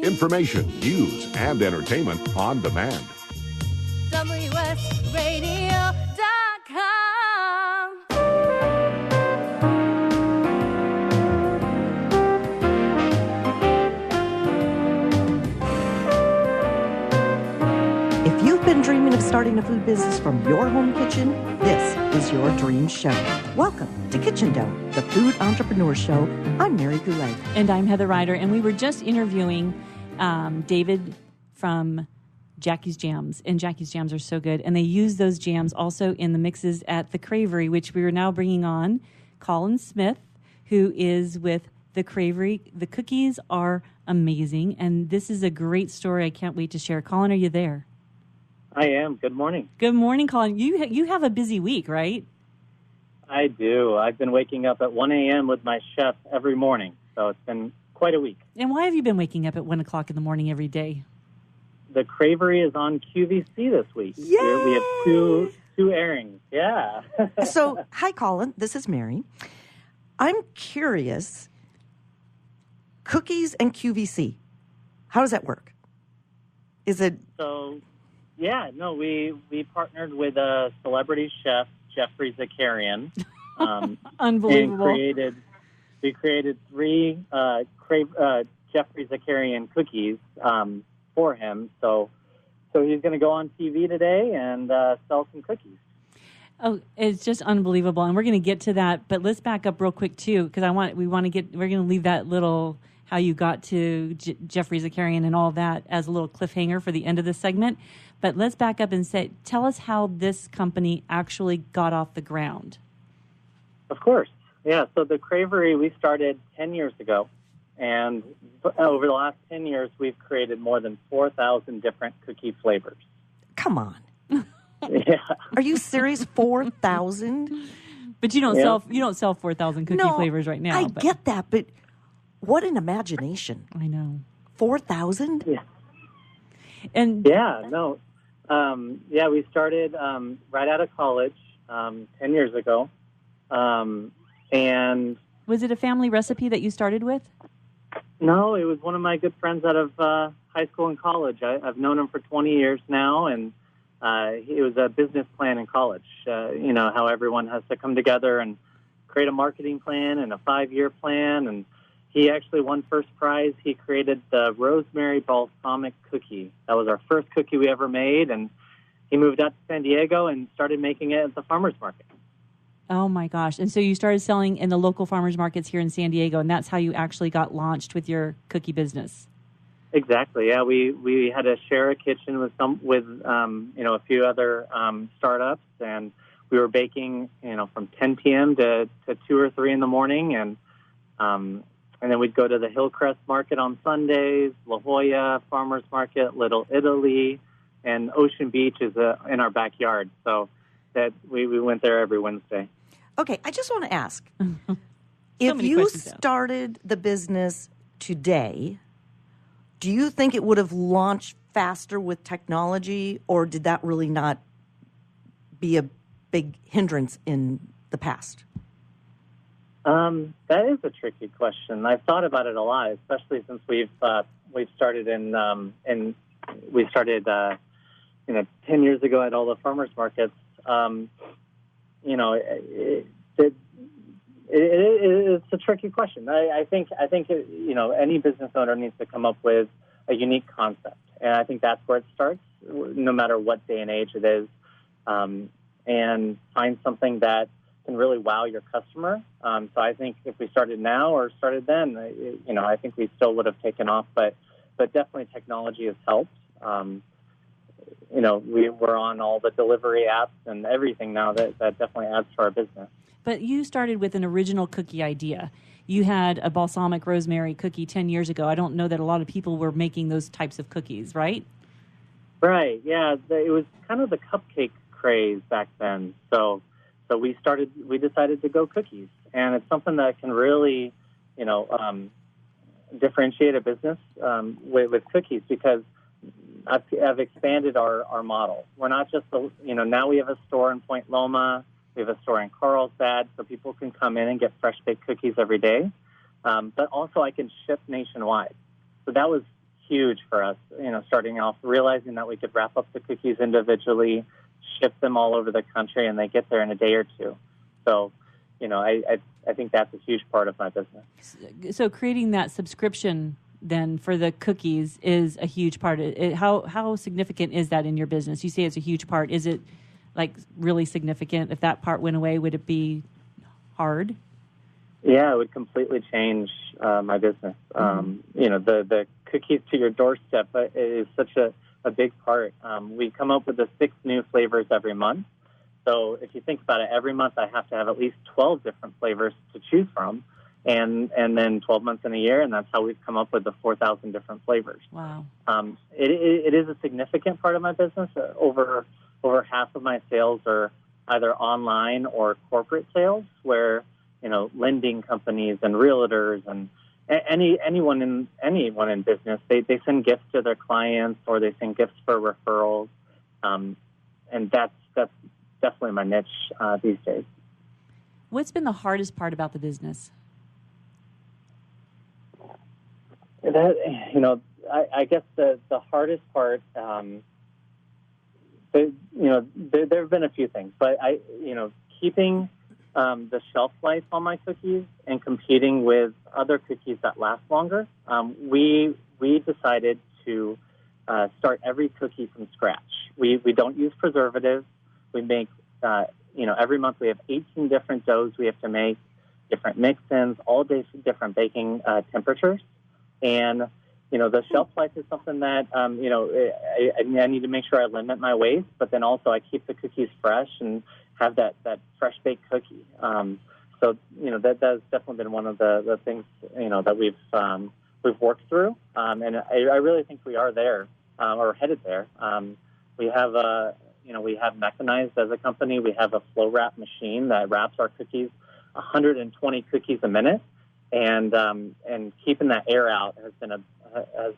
Information, news, and entertainment on demand. WSRadio.com. If you've been dreaming of starting a food business from your home kitchen, this is your dream show. Welcome to Kitchen Dough, the food entrepreneur show. I'm Mary Goulet. And I'm Heather Ryder, and we were just interviewing David from Jackie's Jams, and Jackie's Jams are so good, and they use those jams also in the mixes at the Cravory, which we are now bringing on Collin Smith, who is with the Cravory. The cookies are amazing, and this is a great story I can't wait to share. Collin, are you there? I am. Good morning. Good morning, Collin. You have a busy week, right? I do. I've been waking up at 1 a.m. with my chef every morning, so it's been quite a week. And why have you been waking up at 1 o'clock in the morning every day? The Cravory is on QVC this week. Yay! We have two airings. Yeah. So, hi, Collin. This is Mary. I'm curious, cookies and QVC, how does that work? Is it... So, yeah, no, we partnered with a celebrity chef, Jeffrey Zakarian. Unbelievable. And we created three Jeffrey Zakarian cookies for him. So he's going to go on TV today and sell some cookies. Oh, it's just unbelievable, and we're going to get to that. But let's back up real quick too, because we're going to leave that little how you got to Jeffrey Zakarian and all that as a little cliffhanger for the end of this segment. But let's back up and tell us how this company actually got off the ground. Of course. Yeah, so the Cravory, we started 10 years ago, and over the last 10 years, we've created more than 4,000 different cookie flavors. Come on. Yeah. Are you serious? 4,000? But you don't sell 4,000 cookie flavors right now. Get that, but what an imagination. I know. 4,000? Yeah. And we started right out of college 10 years ago. And was it a family recipe that you started with? No, it was one of my good friends out of high school and college. I've known him for 20 years now, and it was a business plan in college. How everyone has to come together and create a marketing plan and a 5-year plan, and he actually won first prize. He created the rosemary balsamic cookie. That was our first cookie we ever made, and he moved out to San Diego and started making it at the farmer's market. Oh, my gosh. And so you started selling in the local farmers markets here in San Diego, and that's how you actually got launched with your cookie business. Exactly. Yeah, we had to share a kitchen with a few other startups, and we were baking, from 10 p.m. to 2 or 3 in the morning, and then we'd go to the Hillcrest Market on Sundays, La Jolla Farmers Market, Little Italy, and Ocean Beach is in our backyard. So that we went there every Wednesday. Okay, I just want to ask, if you started the business today, do you think it would have launched faster with technology, or did that really not be a big hindrance in the past? That is a tricky question. I've thought about it a lot, especially since we've started 10 years ago at all the farmers markets. It's a tricky question. I think any business owner needs to come up with a unique concept, and I think that's where it starts, no matter what day and age it is, and find something that can really wow your customer. So I think if we started now or started then, I think we still would have taken off, but definitely technology has helped. We're on all the delivery apps and everything now that definitely adds to our business. But you started with an original cookie idea. You had a balsamic rosemary cookie 10 years ago. I don't know that a lot of people were making those types of cookies, right? Right, yeah. It was kind of the cupcake craze back then. So we decided to go cookies. And it's something that can really, differentiate a business with cookies, because I've expanded our model. We're not just, now we have a store in Point Loma. We have a store in Carlsbad, so people can come in and get fresh baked cookies every day. But also I can ship nationwide. So that was huge for us, starting off, realizing that we could wrap up the cookies individually, ship them all over the country, and they get there in a day or two. So, I think that's a huge part of my business. So creating that subscription then for the cookies is a huge part. How significant is that in your business? You say it's a huge part. Is it like really significant? If that part went away, would it be hard? Yeah, it would completely change my business. The cookies to your doorstep is such a big part. We come up with the 6 new flavors every month. So if you think about it, every month I have to have at least 12 different flavors to choose from, and then 12 months in a year, and that's how we've come up with the 4,000 different flavors. Wow. It is a significant part of my business. Over half of my sales are either online or corporate sales, where lending companies and realtors and anyone in business, they send gifts to their clients, or they send gifts for referrals, and that's definitely my niche these days. What's been the hardest part about the business? I guess the hardest part, there have been a few things, but keeping the shelf life on my cookies and competing with other cookies that last longer. We decided to start every cookie from scratch. We don't use preservatives. We make, every month we have 18 different doughs we have to make, different mix-ins, all different baking temperatures. And, the shelf life is something that, I need to make sure I limit my waste, but then also I keep the cookies fresh and have that fresh baked cookie. So, that's definitely been one of the things, that we've worked through. And I really think we are there, or headed there. We have mechanized as a company. We have a flow wrap machine that wraps our cookies, 120 cookies a minute, and keeping that air out has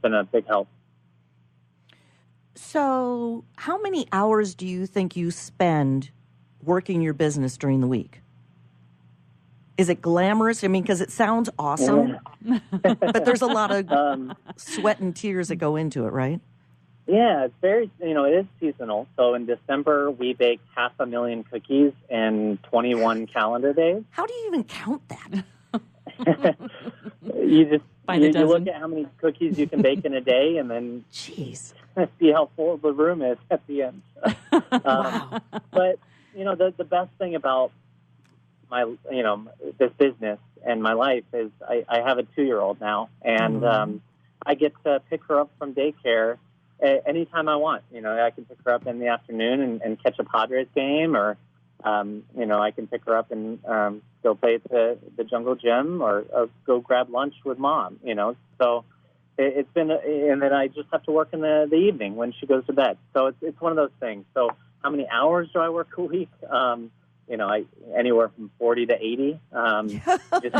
been a big help. So, how many hours do you think you spend working your business during the week? Is it glamorous? I mean, because it sounds awesome, but there's a lot of sweat and tears that go into it, right? Yeah, it's very, it is seasonal. So in December, we bake 500,000 cookies in 21 calendar days. How do you even count that? You look at how many cookies you can bake in a day, and then see how full the room is at the end. Wow. But, the best thing about my, this business and my life is I have a 2-year-old now, and I get to pick her up from daycare anytime I want. I can pick her up in the afternoon and catch a Padres game, or, I can pick her up and go play at the jungle gym, or go grab lunch with mom, So it's been, and then I just have to work in the evening when she goes to bed. So it's one of those things. So how many hours do I work a week? Anywhere from 40 to 80. Just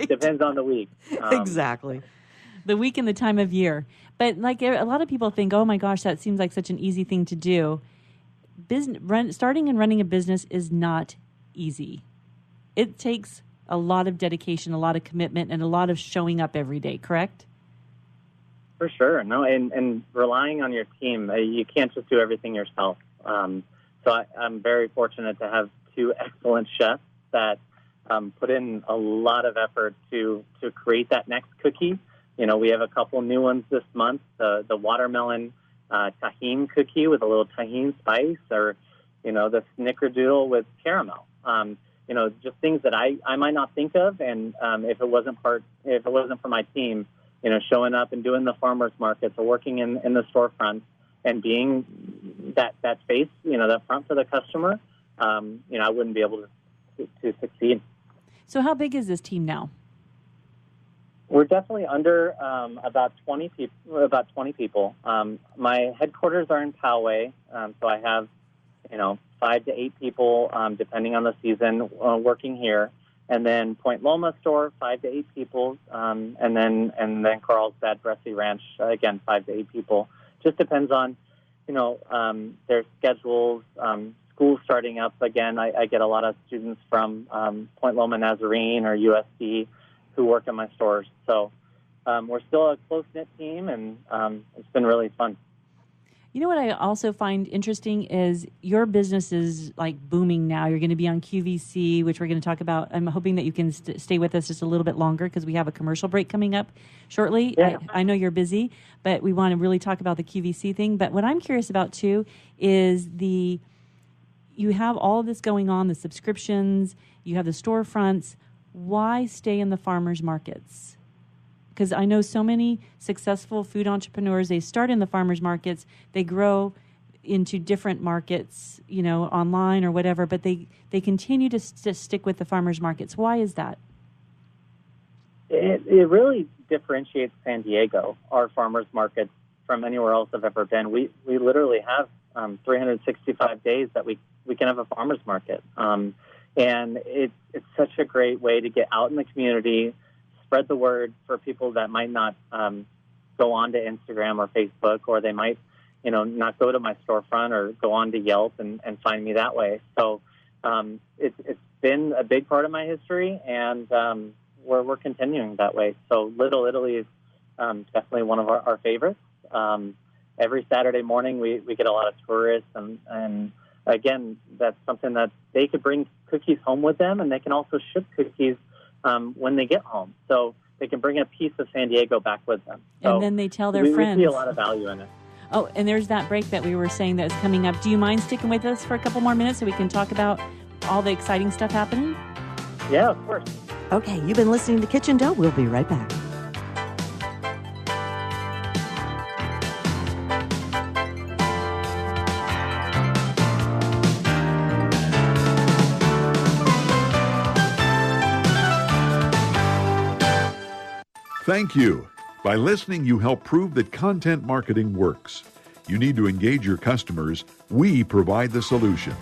depends on the week. Exactly. The week and the time of year. But like a lot of people think, oh my gosh, that seems like such an easy thing to do. Starting and running a business is not easy. It takes a lot of dedication, a lot of commitment, and a lot of showing up every day, correct? For sure. No, and relying on your team. You can't just do everything yourself. So I'm very fortunate to have 2 excellent chefs that put in a lot of effort to create that next cookie. We have a couple new ones this month, the watermelon tahini cookie with a little tahini spice, or, the snickerdoodle with caramel. Just things that I might not think of. And if it wasn't for my team, showing up and doing the farmers markets or working in the storefronts and being that face, that front for the customer, I wouldn't be able to succeed. So how big is this team now? We're definitely under about 20 people. My headquarters are in Poway, so I have 5 to 8 people, depending on the season, working here. And then Point Loma store, 5 to 8 people, and then Carlsbad Bressy Ranch, again 5 to 8 people. Just depends on their schedules. School starting up again. I get a lot of students from Point Loma Nazarene or USC who work in my stores. So we're still a close-knit team, and it's been really fun. You know what I also find interesting is your business is like booming now. You're going to be on QVC, which we're going to talk about. I'm hoping that you can stay with us just a little bit longer because we have a commercial break coming up shortly. Yeah. I know you're busy, but we want to really talk about the QVC thing. But what I'm curious about too is you have all of this going on, the subscriptions, you have the storefronts. Why stay in the farmers markets? Because I know so many successful food entrepreneurs, they start in the farmers markets, they grow into different markets, online or whatever, but they continue to stick with the farmers markets. Why is that? It really differentiates San Diego, our farmers market, from anywhere else I've ever been. We literally have 365 days that we can have a farmers market. And it's such a great way to get out in the community, spread the word for people that might not go on to Instagram or Facebook, or they might, not go to my storefront or go on to Yelp and find me that way. So it's been a big part of my history, and we're continuing that way. So Little Italy is definitely one of our favorites. Every Saturday morning we get a lot of tourists, and again, that's something that they could bring cookies home with them, and they can also ship cookies when they get home. So they can bring a piece of San Diego back with them. So and then they tell their friends. We see a lot of value in it. Oh, and there's that break that we were saying that is coming up. Do you mind sticking with us for a couple more minutes so we can talk about all the exciting stuff happening? Yeah, of course. Okay, you've been listening to Kitchen Dough. We'll be right back. Thank you. By listening, you help prove that content marketing works. You need to engage your customers. We provide the solution.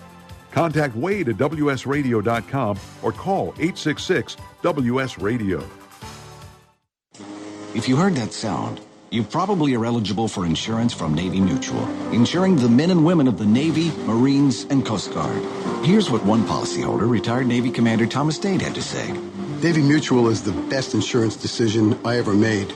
Contact Wade at WSRadio.com or call 866-WS-RADIO. If you heard that sound, you probably are eligible for insurance from Navy Mutual, insuring the men and women of the Navy, Marines, and Coast Guard. Here's what one policyholder, retired Navy Commander Thomas Dade, had to say. Navy Mutual is the best insurance decision I ever made.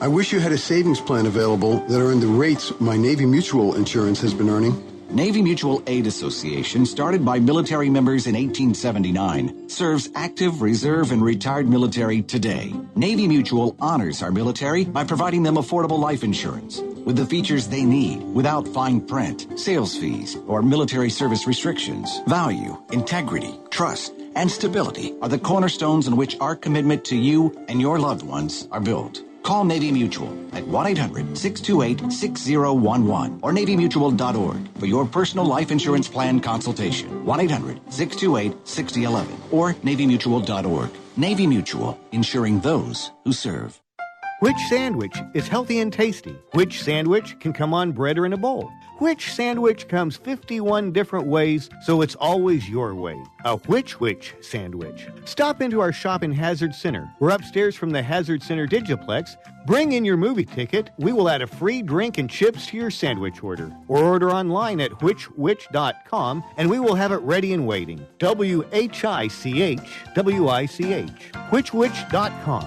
I wish you had a savings plan available that earned the rates my Navy Mutual insurance has been earning. Navy Mutual Aid Association, started by military members in 1879, serves active, reserve, and retired military today. Navy Mutual honors our military by providing them affordable life insurance with the features they need without fine print, sales fees, or military service restrictions. Value, integrity, trust, and stability are the cornerstones on which our commitment to you and your loved ones are built. Call Navy Mutual at 1-800-628-6011 or NavyMutual.org for your personal life insurance plan consultation. 1-800-628-6011 or NavyMutual.org. Navy Mutual, insuring those who serve. Which sandwich is healthy and tasty? Which sandwich can come on bread or in a bowl? Which sandwich comes 51 different ways, so it's always your way? A which sandwich. Stop into our shop in Hazard Center. We're upstairs from the Hazard Center Digiplex. Bring in your movie ticket. We will add a free drink and chips to your sandwich order. Or order online at which.com, and we will have it ready and waiting. WHICH, which.com.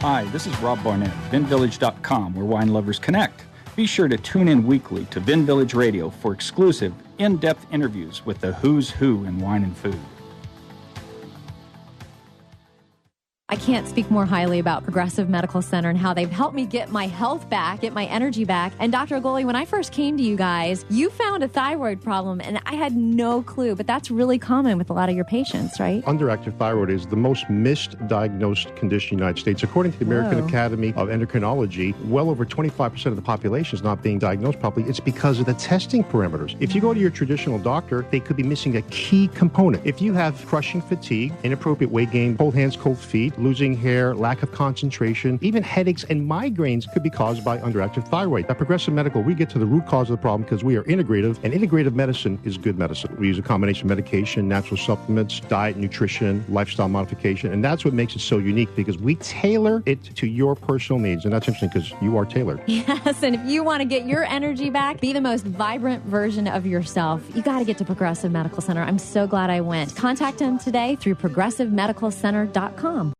Hi, this is Rob Barnett, VinVillage.com, where wine lovers connect. Be sure to tune in weekly to Vin Village Radio for exclusive, in-depth interviews with the who's who in wine and food. I can't speak more highly about Progressive Medical Center and how they've helped me get my health back, get my energy back. And Dr. Agoli, when I first came to you guys, you found a thyroid problem, and I had no clue, but that's really common with a lot of your patients, right? Underactive thyroid is the most misdiagnosed condition in the United States. According to the American Academy of Endocrinology, well over 25% of the population is not being diagnosed properly. It's because of the testing parameters. If you go to your traditional doctor, they could be missing a key component. If you have crushing fatigue, inappropriate weight gain, cold hands, cold feet, losing hair, lack of concentration, even headaches and migraines could be caused by underactive thyroid. At Progressive Medical, we get to the root cause of the problem because we are integrative, and integrative medicine is good medicine. We use a combination of medication, natural supplements, diet, nutrition, lifestyle modification, and that's what makes it so unique because we tailor it to your personal needs, and that's interesting because you are tailored. Yes, and if you want to get your energy back, be the most vibrant version of yourself, you got to get to Progressive Medical Center. I'm so glad I went. Contact them today through ProgressiveMedicalCenter.com.